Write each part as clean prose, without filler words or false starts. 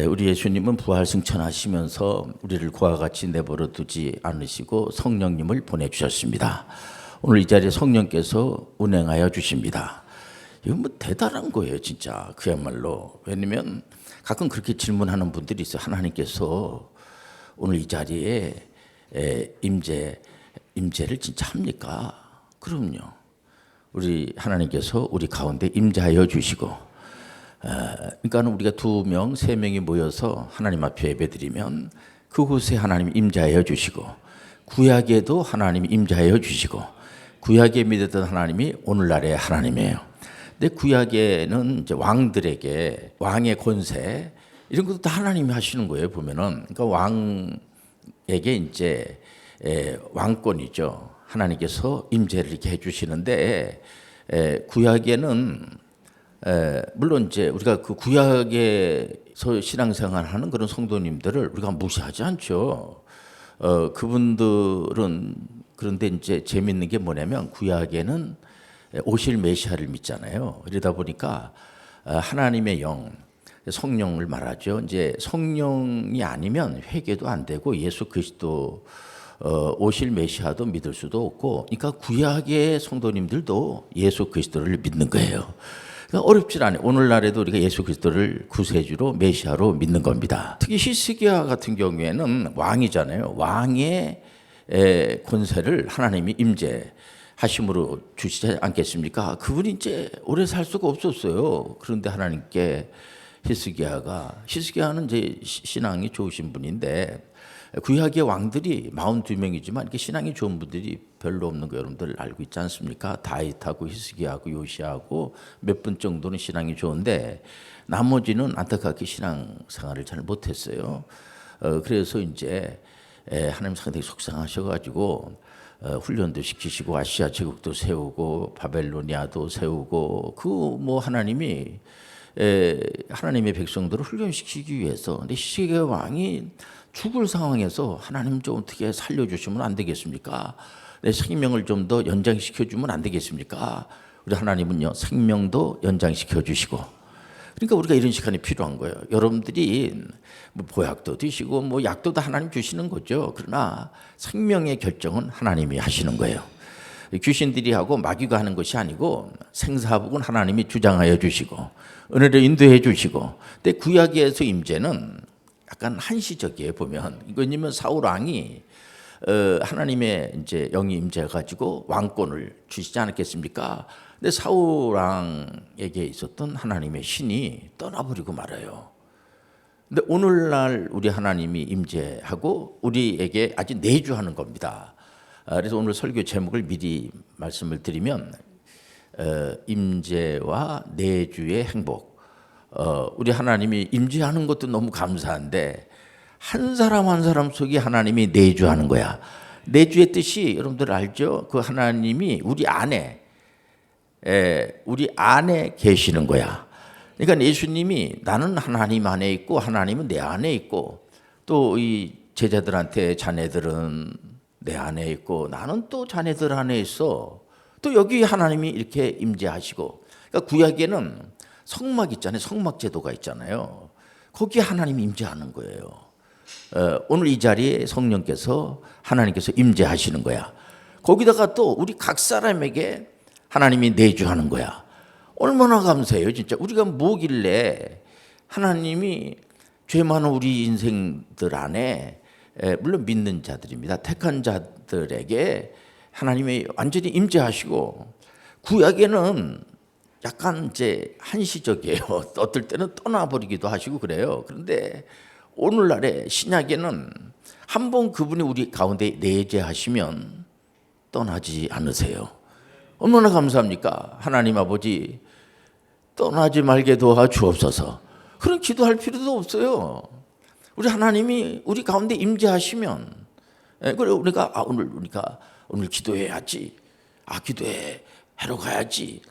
우리 예수님은 부활 승천하시면서 우리를 그와 같이 내버려 두지 않으시고 성령님을 보내주셨습니다. 오늘 이 자리에 성령께서 운행하여 주십니다. 이건 뭐 대단한 거예요, 진짜. 그야말로. 왜냐면 가끔 그렇게 질문하는 분들이 있어요. 하나님께서 오늘 이 자리에 임재를 진짜 합니까? 그럼요. 우리 하나님께서 우리 가운데 임재하여 주시고, 그러니까 우리가 2명, 3명이 모여서 하나님 앞에 예배드리면 그곳에 하나님 임재하여 주시고, 구약에도 하나님 임재하여 주시고, 구약에 믿었던 하나님이 오늘날의 하나님이에요. 근데 구약에는 이제 왕들에게 왕의 권세 이런 것도 다 하나님이 하시는 거예요, 보면은. 그러니까 왕에게 이제 왕권이죠. 하나님께서 임재를 이렇게 해주시는데, 구약에는 물론 이제 우리가 그 구약에서 신앙생활하는 그런 성도님들을 우리가 무시하지 않죠. 그분들은, 그런데 이제 재밌는 게 뭐냐면 구약에는 오실 메시아를 믿잖아요. 그러다 보니까 하나님의 영, 성령을 말하죠. 이제 성령이 아니면 회개도 안 되고 예수 그리스도 오실 메시아도 믿을 수도 없고, 그러니까 구약의 성도님들도 예수 그리스도를 믿는 거예요. 그러니까 어렵지 않아요. 오늘날에도 우리가 예수 그리스도를 구세주로 메시아로 믿는 겁니다. 특히 히스기야 같은 경우에는 왕이잖아요. 왕의 권세를 하나님이 임재하심으로 주시지 않겠습니까? 그분이 이제 오래 살 수가 없었어요. 그런데 하나님께 히스기야는 이제 신앙이 좋으신 분인데, 구약의 왕들이 42명이지만 이렇게 신앙이 좋은 분들이 별로 없는 거 여러분들 알고 있지 않습니까? 다윗하고 히스기야하고 요시야하고 몇 분 정도는 신앙이 좋은데 나머지는 안타깝게 신앙생활을 잘 못했어요. 그래서 이제 하나님 상당히 속상하셔가지고 훈련도 시키시고 아시아 제국도 세우고 바벨로니아도 세우고 그 뭐 하나님이 하나님의 백성들을 훈련시키기 위해서. 근데 히스기야 왕이 죽을 상황에서 하나님 좀 어떻게 살려주시면 안 되겠습니까? 내 생명을 좀 더 연장시켜주면 안 되겠습니까? 우리 하나님은요, 생명도 연장시켜주시고. 그러니까 우리가 이런 시간이 필요한 거예요. 여러분들이 뭐 보약도 드시고 뭐 약도 다 하나님 주시는 거죠. 그러나 생명의 결정은 하나님이 하시는 거예요. 귀신들이 하고 마귀가 하는 것이 아니고 생사복은 하나님이 주장하여 주시고 은혜를 인도해 주시고. 근데 구약에서 임재는 약간 한시적이에요. 보면 이거냐면 사울 왕이 하나님의 이제 영이 임재해가지고 왕권을 주시지 않았겠습니까? 근데 사울 왕에게 있었던 하나님의 신이 떠나버리고 말아요. 근데 오늘날 우리 하나님이 임재하고 우리에게 아주 내주하는 겁니다. 그래서 오늘 설교 제목을 미리 말씀을 드리면 임재와 내주의 행복. 우리 하나님이 임재하는 것도 너무 감사한데 한 사람 한 사람 속에 하나님이 내주하는 거야. 내주의 뜻이 여러분들 알죠? 그 하나님이 우리 안에 계시는 거야. 그러니까 예수님이 나는 하나님 안에 있고 하나님은 내 안에 있고, 또 이 제자들한테 자네들은 내 안에 있고 나는 또 자네들 안에 있어. 또 여기 하나님이 이렇게 임재하시고. 그러니까 구약에는 성막 있잖아요. 성막 제도가 있잖아요. 거기에 하나님이 임재하는 거예요. 오늘 이 자리에 성령께서 하나님께서 임재하시는 거야. 거기다가 또 우리 각 사람에게 하나님이 내주하는 거야. 얼마나 감사해요, 진짜. 우리가 뭐길래 하나님이 죄 많은 우리 인생들 안에, 물론 믿는 자들입니다. 택한 자들에게 하나님이 완전히 임재하시고, 구약에는 약간 이제 한시적이에요. 어떨 때는 떠나버리기도 하시고 그래요. 그런데 오늘날의 신약에는 한번 그분이 우리 가운데 내재하시면 떠나지 않으세요. 얼마나 감사합니까? 하나님 아버지 떠나지 말게 도와 주옵소서. 그런 기도할 필요도 없어요. 우리 하나님이 우리 가운데 임재하시면, 그래 우리가 오늘 기도해야지. 기도해 하러 가야지.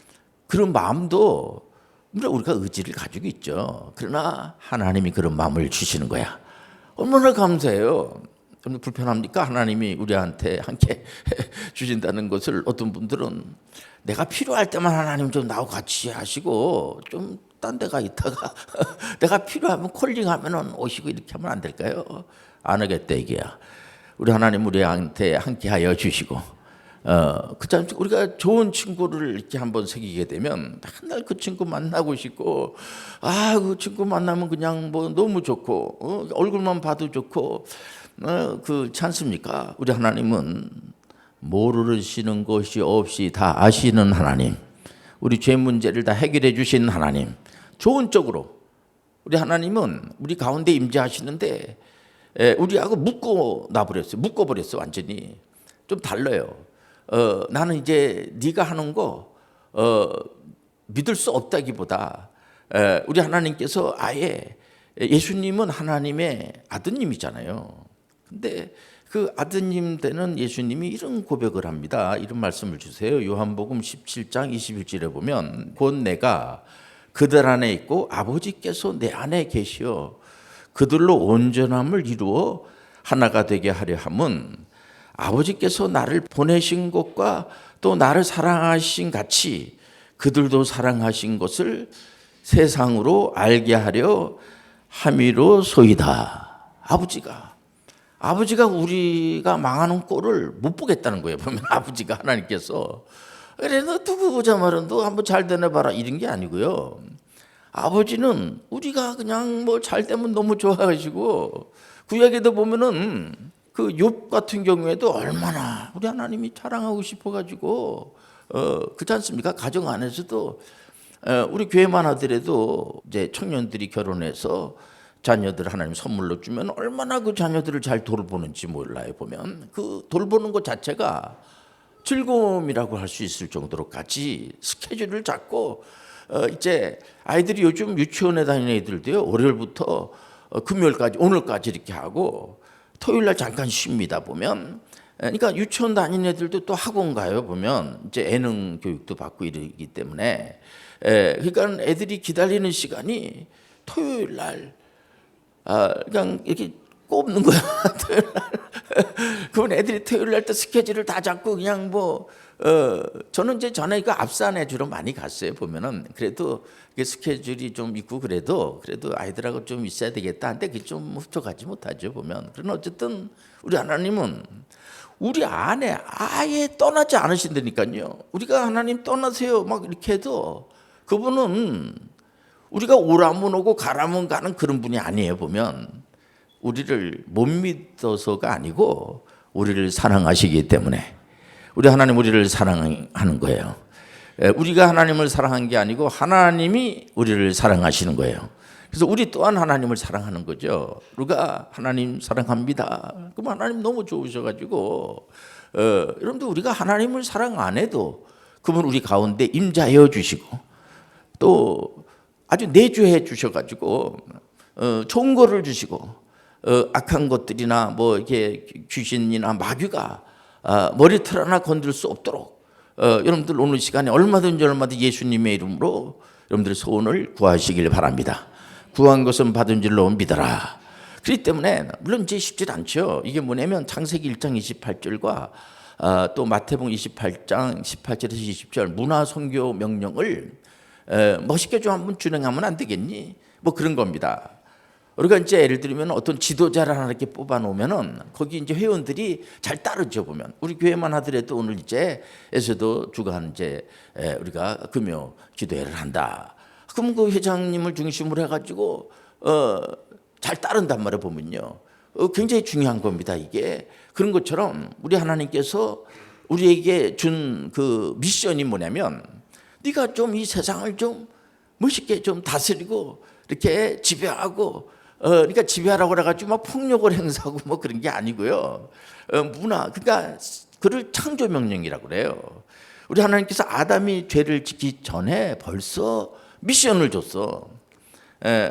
그런 마음도 우리가 의지를 가지고 있죠. 그러나 하나님이 그런 마음을 주시는 거야. 얼마나 감사해요. 불편합니까? 하나님이 우리한테 함께 주신다는 것을. 어떤 분들은 내가 필요할 때만 하나님 좀 나하고 같이 하시고 좀 딴 데가 있다가 내가 필요하면 콜링하면은 오시고 이렇게 하면 안 될까요? 안 하겠다 이게야. 우리 하나님 우리한테 함께하여 주시고 그참 우리가 좋은 친구를 이렇게 한번 사귀게 되면 맨날 그 친구 만나고 싶고 그 친구 만나면 그냥 뭐 너무 좋고 얼굴만 봐도 좋고 그렇지 않습니까? 우리 하나님은 모르시는 것이 없이 다 아시는 하나님, 우리 죄 문제를 다 해결해 주시는 하나님, 좋은 쪽으로 우리 하나님은 우리 가운데 임재하시는데 우리하고 묶어버렸어 완전히. 좀 달라요. 나는 이제 네가 하는 거 믿을 수 없다기보다 우리 하나님께서 아예 예수님은 하나님의 아드님이잖아요. 근데 그 아드님 되는 예수님이 이런 고백을 합니다. 이런 말씀을 주세요. 요한복음 17장 21절에 보면 곧 내가 그들 안에 있고 아버지께서 내 안에 계시어 그들로 온전함을 이루어 하나가 되게 하려 함은 아버지께서 나를 보내신 것과 또 나를 사랑하신 같이 그들도 사랑하신 것을 세상으로 알게 하려 함이로소이다. 아버지가 우리가 망하는 꼴을 못 보겠다는 거예요. 보면 아버지가 하나님께서 그래 너 두고 보자 말은 너 한번 잘 되내봐라 이런 게 아니고요. 아버지는 우리가 그냥 뭐 잘 되면 너무 좋아가지고 구약에도 보면은 그 욥 같은 경우에도 얼마나 우리 하나님이 자랑하고 싶어가지고 그렇지 않습니까? 가정 안에서도 우리 교회만 하더라도 이제 청년들이 결혼해서 자녀들 하나님 선물로 주면 얼마나 그 자녀들을 잘 돌보는지 몰라요. 보면 그 돌보는 것 자체가 즐거움이라고 할 수 있을 정도로 같이 스케줄을 잡고 이제 아이들이 요즘 유치원에 다니는 애들도요 월요일부터 금요일까지 오늘까지 이렇게 하고 토요일날 잠깐 쉽니다. 보면 그러니까 유치원 다니는 애들도 또 학원 가요. 보면 이제 예능 교육도 받고 이러기 때문에 그러니까 애들이 기다리는 시간이 토요일날 그냥 이렇게 꼽는 거야. 그건 애들이 토요일 날 때 스케줄을 다 잡고 그냥 저는 이제 전에 그 앞산에 주로 많이 갔어요. 보면은 그래도 스케줄이 좀 있고 그래도 아이들하고 좀 있어야 되겠다. 근데 그게 좀 흡족하지 못하죠. 보면 그러나 어쨌든 우리 하나님은 우리 안에 아예 떠나지 않으신다니까요. 우리가 하나님 떠나세요 막 이렇게 해도 그분은 우리가 오라면 오고 가라면 가는 그런 분이 아니에요. 보면 우리를 못 믿어서가 아니고 우리를 사랑하시기 때문에 우리 하나님 우리를 사랑하는 거예요. 우리가 하나님을 사랑한 게 아니고 하나님이 우리를 사랑하시는 거예요. 그래서 우리 또한 하나님을 사랑하는 거죠. 우리가 하나님 사랑합니다. 그럼 하나님 너무 좋으셔가지고 여러분들 우리가 하나님을 사랑 안 해도 그분 우리 가운데 임자해 주시고 또 아주 내주해 주셔가지고 좋은 거를 주시고 악한 것들이나 뭐 이렇게 귀신이나 마귀가 머리털 하나 건들 수 없도록 여러분들 오늘 시간에 얼마든지 예수님의 이름으로 여러분들의 소원을 구하시길 바랍니다. 구한 것은 받은 줄로 믿어라. 그렇기 때문에 물론 이제 쉽지 않죠. 이게 뭐냐면 창세기 1장 28절과 또 마태복음 28장 18절에서 20절 문화 선교 명령을 멋있게 좀 한번 준행하면 안 되겠니? 뭐 그런 겁니다. 우리가 이제 예를 들면 어떤 지도자를 하나 이렇게 뽑아 놓으면은 거기 이제 회원들이 잘 따르죠. 보면 우리 교회만 하더라도 오늘 이제 에서도 주간 이제 우리가 금요 기도회를 한다. 그럼 그 회장님을 중심으로 해가지고 잘 따른단 말이에요. 보면요, 굉장히 중요한 겁니다. 이게 그런 것처럼 우리 하나님께서 우리에게 준 그 미션이 뭐냐면 네가 좀 이 세상을 좀 멋있게 좀 다스리고 이렇게 지배하고 그러니까 지배하라고 그래가지고 막 폭력을 행사하고 뭐 그런 게 아니고요. 그러니까 그를 창조 명령이라고 그래요. 우리 하나님께서 아담이 죄를 짓기 전에 벌써 미션을 줬어.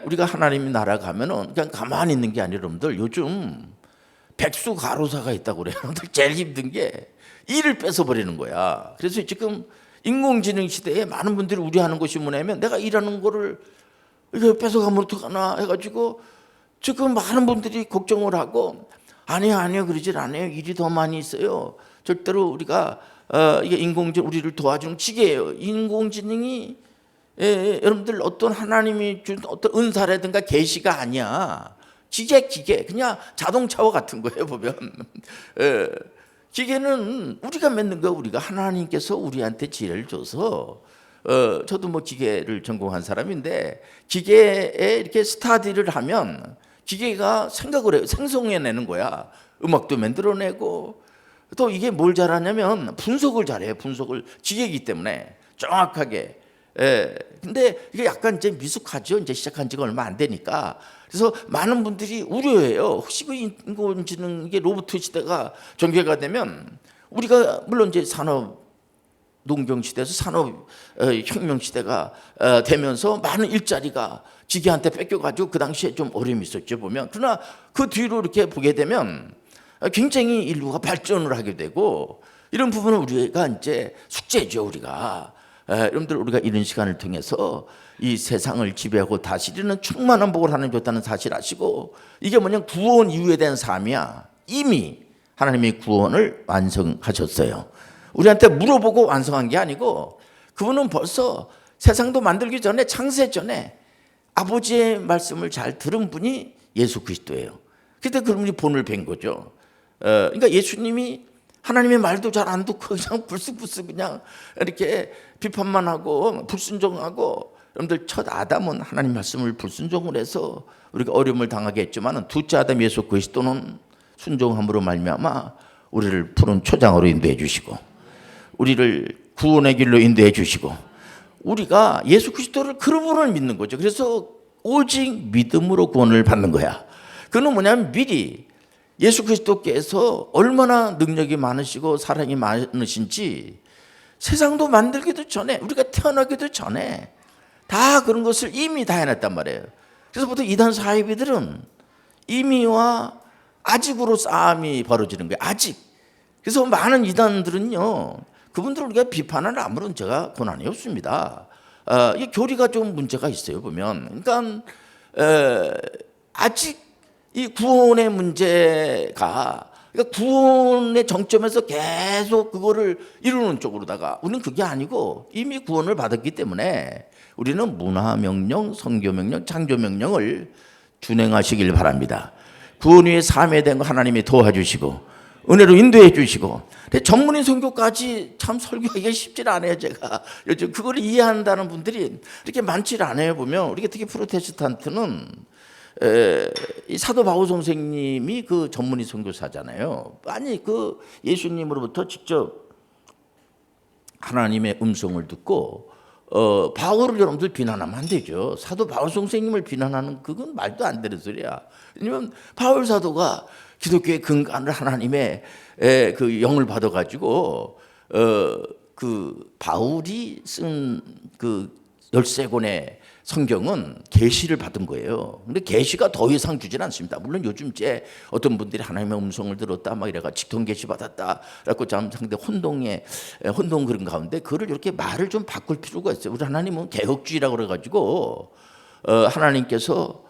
우리가 하나님이 나라 가면은 그냥 가만히 있는 게 아니라 여러분들 요즘 백수 가로사가 있다고 그래요. 여러분들 제일 힘든 게 일을 뺏어버리는 거야. 그래서 지금 인공지능 시대에 많은 분들이 우려하는 것이 뭐냐면 내가 일하는 거를 이거 뺏어가면 어떡하나 해가지고 지금 많은 분들이 걱정을 하고 아니요 그러질 않아요. 일이 더 많이 있어요. 절대로 우리가 이게 인공지능 우리를 도와주는 지게예요. 인공지능이 여러분들 어떤 하나님이 준 어떤 은사라든가 계시가 아니야. 기계 그냥 자동차와 같은 거예요 보면. 기계는 우리가 만든 거, 우리가 하나님께서 우리한테 지혜를 줘서 저도 뭐 기계를 전공한 사람인데 기계에 이렇게 스타디를 하면 기계가 생각을 해요. 생성해내는 거야. 음악도 만들어내고 또 이게 뭘 잘하냐면 분석을 잘해요. 분석을 기계이기 때문에 정확하게. 근데 이게 약간 이제 미숙하죠. 이제 시작한 지가 얼마 안 되니까. 그래서 많은 분들이 우려해요. 혹시 그 인공지능 이게 로봇 시대가 전개가 되면 우리가 물론 이제 산업 농경 시대에서 산업 혁명 시대가 되면서 많은 일자리가 기계한테 뺏겨가지고 그 당시에 좀 어려움이 있었죠 보면. 그러나 그 뒤로 이렇게 보게 되면 굉장히 인류가 발전을 하게 되고 이런 부분은 우리가 이제 숙제죠 우리가. 여러분들 우리가 이런 시간을 통해서 이 세상을 지배하고 다스리는 충만한 복을 하나님 줬다는 사실 아시고 이게 뭐냐 구원 이후에 대한 삶이야. 이미 하나님이 구원을 완성하셨어요. 우리한테 물어보고 완성한 게 아니고 그분은 벌써 세상도 만들기 전에 창세 전에 아버지의 말씀을 잘 들은 분이 예수 그리스도예요. 그때 그분이 본을 뵌 거죠. 그러니까 예수님이 하나님의 말도 잘 안 듣고 그냥 불쑥불쑥 그냥 이렇게 비판만 하고 불순종하고 여러분들 첫 아담은 하나님 말씀을 불순종을 해서 우리가 어려움을 당하게 했지만 둘째 아담 예수 그리스도는 순종함으로 말미암아 우리를 푸른 초장으로 인도해 주시고 우리를 구원의 길로 인도해 주시고 우리가 예수 그리스도를 그분을 믿는 거죠. 그래서 오직 믿음으로 구원을 받는 거야. 그는 뭐냐면 미리 예수 그리스도께서 얼마나 능력이 많으시고 사랑이 많으신지 세상도 만들기도 전에 우리가 태어나기도 전에 다 그런 것을 이미 다 해놨단 말이에요. 그래서 보통 이단 사이비들은 이미와 아직으로 싸움이 벌어지는 거예요. 아직. 그래서 많은 이단들은요 그분들을 우리가 비판하는 아무런 제가 권한이 없습니다. 이 교리가 좀 문제가 있어요 보면. 그러니까 아직 이 구원의 문제가 그러니까 구원의 정점에서 계속 그거를 이루는 쪽으로다가 우리는 그게 아니고 이미 구원을 받았기 때문에 우리는 문화명령, 선교명령, 창조명령을 준행하시길 바랍니다. 구원 위의 삶에 대한 거 하나님이 도와주시고 은혜로 인도해 주시고 전문인 선교까지 참 설교하기가 쉽지 않아요. 제가 요즘 그걸 이해한다는 분들이 이렇게 많지 않아요. 보면 우리가 특히 프로테스탄트는 이 사도 바울 선생님이 그 전문의 선교사잖아요. 아니 그 예수님으로부터 직접 하나님의 음성을 듣고 바울을 여러분들 비난하면 안 되죠. 사도 바울 선생님을 비난하는 그건 말도 안 되는 소리야. 왜냐면 바울 사도가 기독교의 근간을 하나님의 그 영을 받아가지고 그 바울이 쓴 그 13권의 성경은 계시를 받은 거예요. 근데 계시가 더 이상 주진 않습니다. 물론 요즘 이제 어떤 분들이 하나님의 음성을 들었다 막 이래가 직통 계시 받았다라고 참 상대 혼동 그런 가운데 그를 이렇게 말을 좀 바꿀 필요가 있어요. 우리 하나님은 개혁주의라고 그래가지고 하나님께서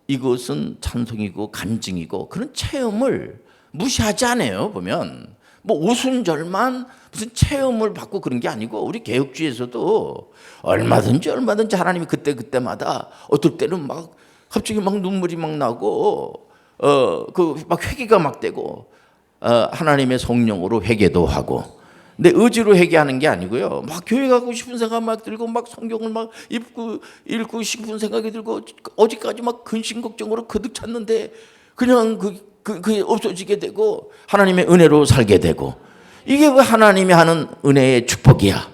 이것은 찬송이고 간증이고 그런 체험을 무시하지 않아요. 보면 뭐 오순절만 무슨 체험을 받고 그런 게 아니고 우리 개혁주의에서도 얼마든지 하나님이 그때마다 어떨 때는 막 갑자기 막 눈물이 막 나고 그 막 회개가 막 되고 하나님의 성령으로 회개도 하고 근데 의지로 회개하는 게 아니고요. 막 교회 가고 싶은 생각 막 들고 막 성경을 막 읽고 싶은 생각이 들고 어제까지 막 근심 걱정으로 거듭 찼는데 그냥 그게 없어지게 되고 하나님의 은혜로 살게 되고 이게 왜 하나님이 하는 은혜의 축복이야.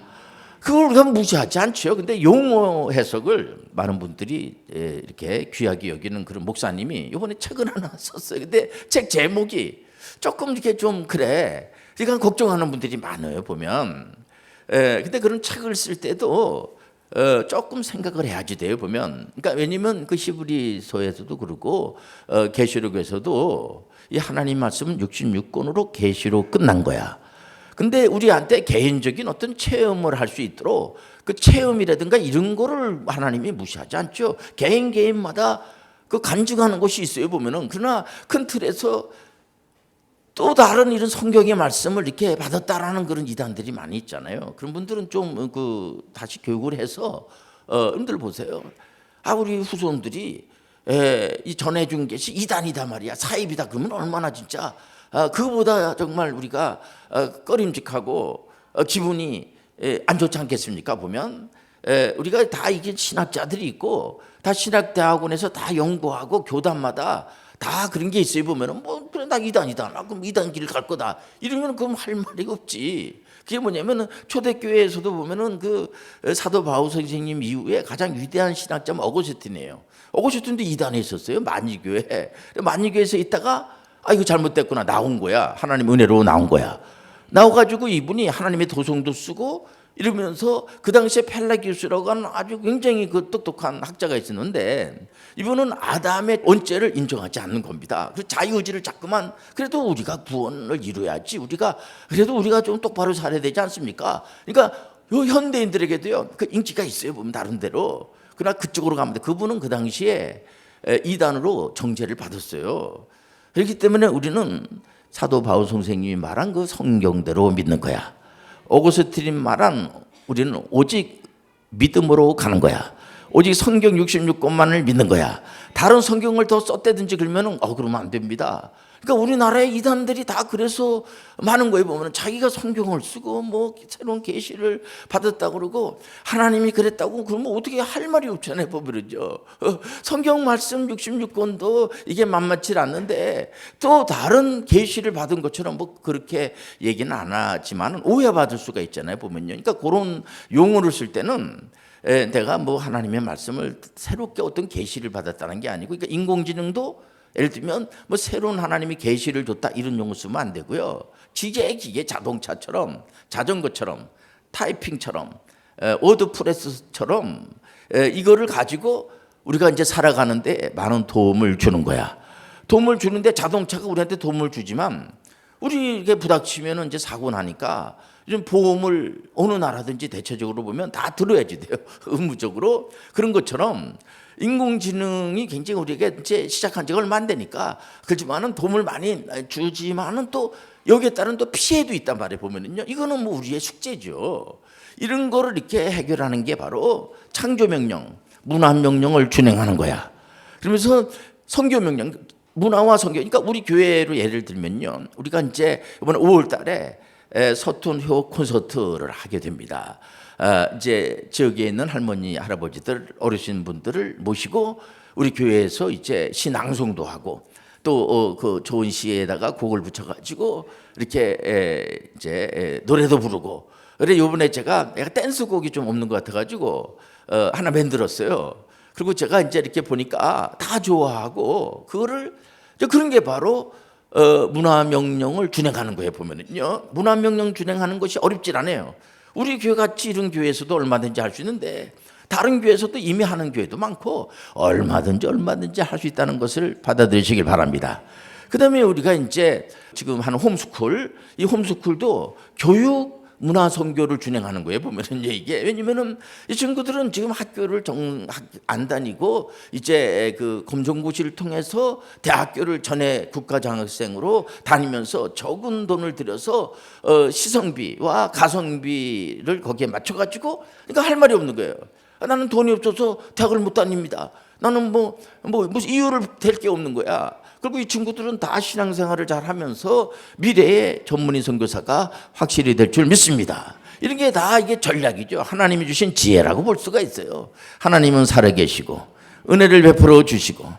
그걸 우리가 무시하지 않죠. 근데 용어 해석을 많은 분들이 이렇게 귀하게 여기는 그런 목사님이 이번에 책을 하나 썼어요. 근데 책 제목이 조금 이렇게 좀 그래. 그러니까 걱정하는 분들이 많아요 보면. 근데 그런 책을 쓸 때도 조금 생각을 해야지 돼요 보면. 그러니까 왜냐면 그 히브리서에서도 그러고 계시록에서도 이 하나님 말씀은 66권으로 계시로 끝난 거야. 근데 우리한테 개인적인 어떤 체험을 할 수 있도록 그 체험이라든가 이런 거를 하나님이 무시하지 않죠. 개인마다 그 간증하는 것이 있어요 보면은. 그러나 큰 틀에서 또 다른 이런 성경의 말씀을 이렇게 받았다라는 그런 이단들이 많이 있잖아요. 그런 분들은 좀 그 다시 교육을 해서 여러분들 보세요. 우리 후손들이 이 전해준 것이 이단이다 말이야. 사입이다. 그러면 얼마나 진짜 그거보다 정말 우리가 꺼림직하고 기분이 안 좋지 않겠습니까? 보면 우리가 다 이게 신학자들이 있고 다 신학대학원에서 다 연구하고 교단마다 다 그런 게 있어요. 보면은 뭐 그래 나 이단이다. 나 그럼 이단 길을 갈 거다. 이러면 그럼 할 말이 없지. 그게 뭐냐면은 초대교회에서도 보면은 그 사도 바울 선생님 이후에 가장 위대한 신학자는 어거스틴이에요. 어거스틴도 이단에 있었어요. 만이교회. 만이교회에서 있다가 이거 잘못됐구나 나온 거야. 하나님 은혜로 나온 거야. 나와가지고 이분이 하나님의 도성도 쓰고 이러면서 그 당시에 펠라기우스라고 하는 아주 굉장히 그 똑똑한 학자가 있었는데 이분은 아담의 원죄를 인정하지 않는 겁니다. 그 자유의지를 자꾸만 그래도 우리가 구원을 이루어야지 그래도 우리가 좀 똑바로 살아야 되지 않습니까? 그러니까 요 현대인들에게도요 그 인기가 있어요. 보면 나름대로. 그러나 그쪽으로 가면 돼. 그분은 그 당시에 이단으로 정죄를 받았어요. 그렇기 때문에 우리는 사도 바울 선생님이 말한 그 성경대로 믿는 거야. 오거스틴이 말한 우리는 오직 믿음으로 가는 거야. 오직 성경 66권만을 믿는 거야. 다른 성경을 더 썼다든지 그러면 그러면 안 됩니다. 그러니까 우리나라의 이단들이 다 그래서 많은 거에 보면 자기가 성경을 쓰고 뭐 새로운 계시를 받았다고 그러고 하나님이 그랬다고 그러면 어떻게 할 말이 없잖아요. 보면은요. 성경 말씀 66권도 이게 만만치 않는데 또 다른 계시를 받은 것처럼 뭐 그렇게 얘기는 안 하지만 오해받을 수가 있잖아요. 보면요. 그러니까 그런 용어를 쓸 때는 내가 뭐 하나님의 말씀을 새롭게 어떤 계시를 받았다는 게 아니고 그러니까 인공지능도 예를 들면 뭐 새로운 하나님이 계시를 줬다 이런 용어 쓰면 안 되고요. 기계 자동차처럼 자전거처럼 타이핑처럼 워드프레스처럼 이거를 가지고 우리가 이제 살아가는데 많은 도움을 주는 거야. 도움을 주는데 자동차가 우리한테 도움을 주지만 우리에게 부닥치면 이제 사고 나니까 좀 보험을 어느 나라든지 대체적으로 보면 다 들어야지 돼요. 의무적으로. 그런 것처럼 인공지능이 굉장히 우리에게 이제 시작한 지가 얼마 안 되니까 그렇지만은 도움을 많이 주지만은 또 여기에 따른 또 피해도 있단 말이에요. 보면은요. 이거는 뭐 우리의 숙제죠. 이런 거를 이렇게 해결하는 게 바로 창조명령, 문화명령을 준행하는 거야. 그러면서 선교명령, 문화와 선교. 그러니까 우리 교회로 예를 들면요. 우리가 이제 이번 5월 달에 서툰효 콘서트를 하게 됩니다. 이제 지역에 있는 할머니, 할아버지들, 어르신 분들을 모시고 우리 교회에서 이제 시낭송도 하고 또 그 좋은 시에다가 곡을 붙여가지고 이렇게 이제 노래도 부르고. 그래 요번에 제가 댄스곡이 좀 없는 것 같아가지고 하나 만들었어요. 그리고 제가 이제 이렇게 보니까 다 좋아하고 그거를 그런 게 바로 문화명령을 준행하는 거예요. 보면은요, 문화명령 준행하는 것이 어렵질 않아요. 우리 교회 같이 이런 교회에서도 얼마든지 할 수 있는데 다른 교회에서도 이미 하는 교회도 많고 얼마든지 할 수 있다는 것을 받아들이시길 바랍니다. 그다음에 우리가 이제 지금 하는 홈스쿨, 이 홈스쿨도 교육 문화 선교를 진행하는 거예요. 보면은 이게 왜냐면은 이 친구들은 지금 학교를 안 다니고 이제 그 검정고시를 통해서 대학교를 전에 국가장학생으로 다니면서 적은 돈을 들여서 시성비와 가성비를 거기에 맞춰가지고 그러니까 할 말이 없는 거예요. 나는 돈이 없어서 대학을 못 다닙니다. 나는 무슨 이유를 댈 게 없는 거야. 그리고 이 친구들은 다 신앙생활을 잘 하면서 미래의 전문의 선교사가 확실히 될 줄 믿습니다. 이런 게 다 이게 전략이죠. 하나님이 주신 지혜라고 볼 수가 있어요. 하나님은 살아계시고 은혜를 베풀어 주시고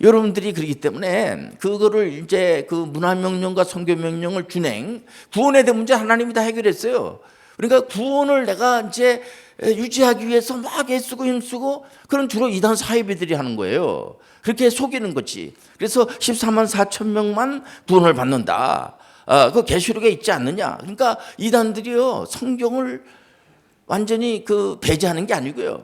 여러분들이 그렇기 때문에 그거를 이제 그 문화명령과 선교명령을 준행, 구원에 대한 문제 하나님이 다 해결했어요. 그러니까 구원을 내가 이제 유지하기 위해서 막 애쓰고 힘쓰고 그런 주로 이단 사이비들이 하는 거예요. 그렇게 속이는 거지. 그래서 14만 4천 명만 구원을 받는다. 그 계시록에 있지 않느냐. 그러니까 이단들이요 성경을 완전히 그 배제하는 게 아니고요.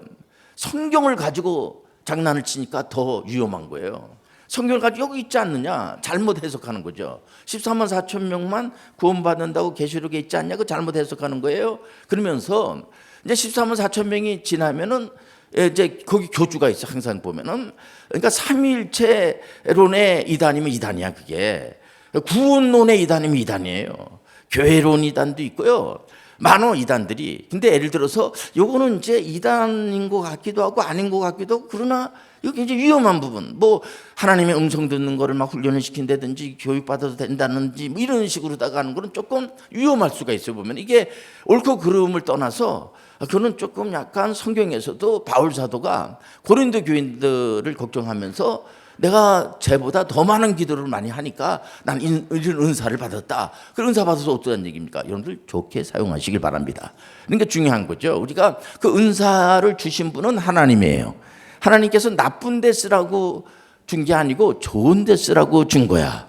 성경을 가지고 장난을 치니까 더 위험한 거예요. 성경을 가지고 여기 있지 않느냐. 잘못 해석하는 거죠. 14만 4천 명만 구원받는다고 계시록에 있지 않냐. 그 잘못 해석하는 거예요. 그러면서 이제 14만 4천 명이 지나면은 이제 거기 교주가 있어. 항상 보면은 그러니까 삼위일체론의 이단이면 이단이야. 그게 구원론의 이단이면 이단이에요. 교회론 이단도 있고요. 많어 이단들이. 근데 예를 들어서 요거는 이제 이단인 것 같기도 하고 아닌 것 같기도 하고, 그러나 이게 이제 위험한 부분, 뭐 하나님의 음성 듣는 거를 막 훈련을 시킨다든지 교육받아도 된다든지 뭐 이런 식으로다가 하는 거는 조금 위험할 수가 있어요. 보면 이게 옳고 그름을 떠나서 그는 조금 약간 성경에서도 바울 사도가 고린도 교인들을 걱정하면서 내가 쟤보다 더 많은 기도를 많이 하니까 난 이런 은사를 받았다. 그 은사 받아서 어떠한 얘기입니까? 여러분들 좋게 사용하시길 바랍니다. 그러니까 중요한 거죠. 우리가 그 은사를 주신 분은 하나님이에요. 하나님께서 나쁜 데 쓰라고 준 게 아니고 좋은 데 쓰라고 준 거야.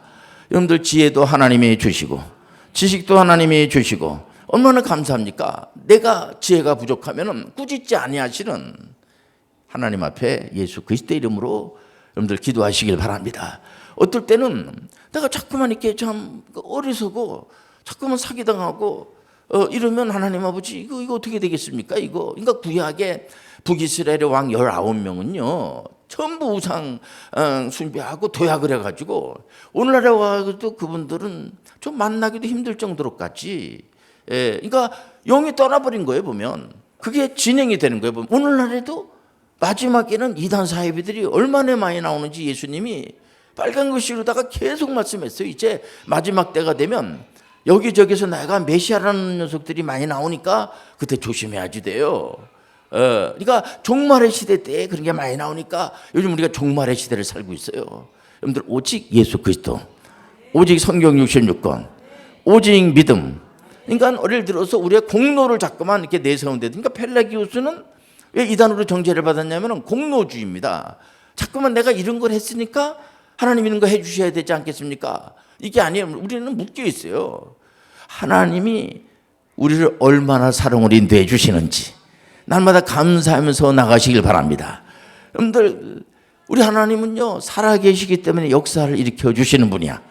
여러분들 지혜도 하나님이 주시고 지식도 하나님이 주시고 얼마나 감사합니까? 내가 지혜가 부족하면 꾸짖지 아니하시는 하나님 앞에 예수 그리스도의 이름으로 여러분들 기도하시길 바랍니다. 어떨 때는 내가 자꾸만 이렇게 참 어리석고 자꾸만 사기당하고 이러면 하나님 아버지 이거 어떻게 되겠습니까? 그러니까 구약에 북이스라엘의 왕 19명은요 전부 우상 숭배하고 도약을 해가지고 오늘날에 와도 그분들은 좀 만나기도 힘들 정도로까지, 그러니까 영이 떠나버린 거예요. 보면 그게 진행이 되는 거예요. 보면 오늘날에도 마지막에는 이단 사이비들이 얼마나 많이 나오는지 예수님이 빨간 글씨로다가 계속 말씀했어요. 이제 마지막 때가 되면 여기저기서 내가 메시아라는 녀석들이 많이 나오니까 그때 조심해야지 돼요. 그러니까 종말의 시대 때 그런 게 많이 나오니까 요즘 우리가 종말의 시대를 살고 있어요. 여러분들 오직 예수 그리스도, 오직 성경 66권, 오직 믿음. 그러니까 예를 들어서 우리가 공로를 자꾸만 이렇게 내세운데, 그러니까 펠라기우스는 왜 이단으로 정죄를 받았냐면 공로주의입니다. 자꾸만 내가 이런 걸 했으니까 하나님 이런 거 해주셔야 되지 않겠습니까? 이게 아니에요. 우리는 묶여 있어요. 하나님이 우리를 얼마나 사랑을 인도해 주시는지 날마다 감사하면서 나가시길 바랍니다. 여러분들 우리 하나님은요 살아계시기 때문에 역사를 일으켜 주시는 분이야.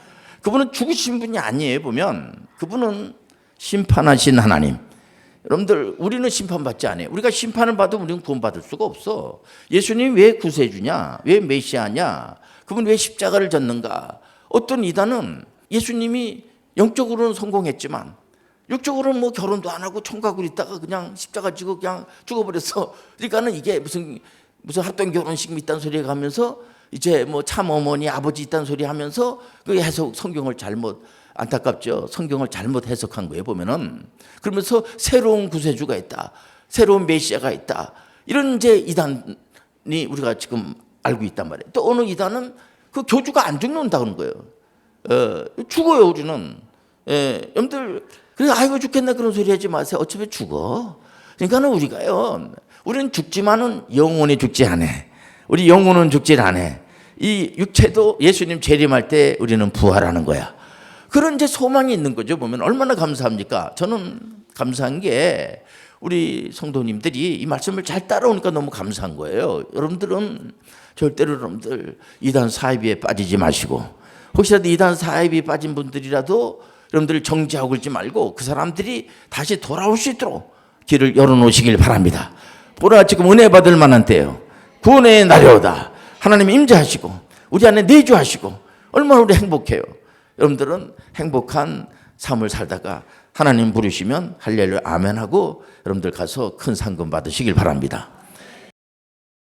그분은 죽으신 분이 아니에요. 보면 그분은 심판하신 하나님. 여러분들 우리는 심판받지 않아요. 우리가 심판을 받으면 우리는 구원받을 수가 없어. 예수님이 왜 구세주냐, 왜 메시아냐, 그분 왜 십자가를 졌는가. 어떤 이단은 예수님이 영적으로는 성공했지만 육적으로는 뭐 결혼도 안 하고 총각으로 있다가 그냥 십자가 지고 그냥 죽어버렸어. 그러니까는 이게 무슨 합동 결혼식 있다는 소리 가면서 이제 뭐 참어머니 아버지 있다는 소리 하면서 그 해석 성경을 잘못, 안타깝죠. 성경을 잘못 해석한 거예요. 보면은 그러면서 새로운 구세주가 있다, 새로운 메시아가 있다, 이런 이제 이단이 우리가 지금 알고 있단 말이에요. 또 어느 이단은 그 교주가 안 죽는다는 거예요. 죽어요 우리는. 여러분들 그래서 아이고 죽겠네 그런 소리 하지 마세요. 어차피 죽어. 그러니까는 우리는 죽지만은 영혼이 죽지 않아. 우리 영혼은 죽지 않아. 이 육체도 예수님 재림할 때 우리는 부활하는 거야. 그런 이제 소망이 있는 거죠. 보면 얼마나 감사합니까? 저는 감사한 게 우리 성도님들이 이 말씀을 잘 따라오니까 너무 감사한 거예요. 여러분들은 절대로 여러분들 이단 사이비에 빠지지 마시고, 혹시라도 이단 사이비에 빠진 분들이라도 여러분들 정지하고 그러지 말고 그 사람들이 다시 돌아올 수 있도록 길을 열어놓으시길 바랍니다. 보라 지금 은혜 받을 만한 때예요. 구원의 날이 오다. 하나님 임재하시고 우리 안에 내주하시고 얼마나 우리 행복해요. 여러분들은 행복한 삶을 살다가 하나님 부르시면 할렐루야 아멘하고 여러분들 가서 큰 상금 받으시길 바랍니다.